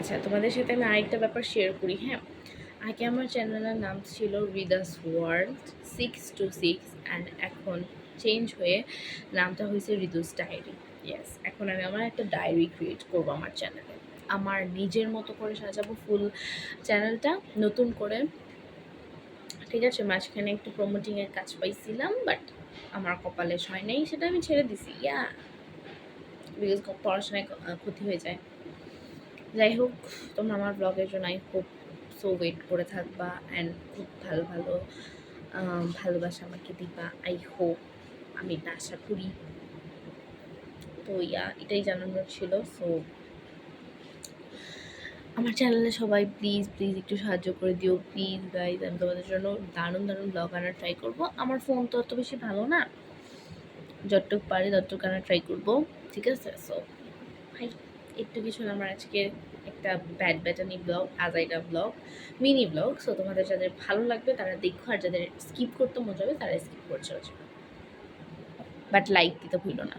আচ্ছা, তোমাদের সাথে আমি আরেকটা ব্যাপার শেয়ার করি। হ্যাঁ, আগে আমার চ্যানেলের নাম ছিল রিদাস ওয়ার্ল্ড 626 অ্যান্ড এখন চেঞ্জ হয়ে নামটা হয়েছে রিদুস ডায়েরি। ইয়েস, এখন আমি আমার একটা ডায়েরি ক্রিয়েট করবো আমার চ্যানেলে, আমার নিজের মতো করে সাজাবো ফুল চ্যানেলটা নতুন করে। ঠিক আছে, মাঝখানে একটু প্রমোটিংয়ের কাজ পাইছিলাম, বাট আমার কপালে হয় নাই, সেটা আমি ছেড়ে দিছি। বিকজ পড়াশোনায় ক্ষতি হয়ে যায়। যাই হোক, তোমরা আমার ব্লগের জন্য আই হোপ সো ওয়েট করে থাকবা অ্যান্ড খুব ভালো ভালো ভালোবাসা আমাকে দিবা। আই হোপ, আমি এটা আশা করি। তো এটাই জানানোর ছিল। সো আমার চ্যানেলে সবাই প্লিজ প্লিজ একটু সাহায্য করে দিও, প্লিজ গাইজ। আমি তোমাদের জন্য দারুণ দারুণ ব্লগ আনার ট্রাই করবো। আমার ফোন তো অত বেশি ভালো না, যতটুক পারি ততটুক আনার ট্রাই করবো, ঠিক আছে? সো ভাই, একটু কিছু না, আমার আজকে একটা ব্যাড ব্যাটানি ব্লগ, আজাইটা ব্লগ, মিনি ব্লগ। সো তোমাদের যাদের ভালো লাগবে তারা দেখো, আর যাদের স্কিপ করতে মজা হবে তারা স্কিপ করে চলে যাবে, বাট লাইক দিতে ভুলো না।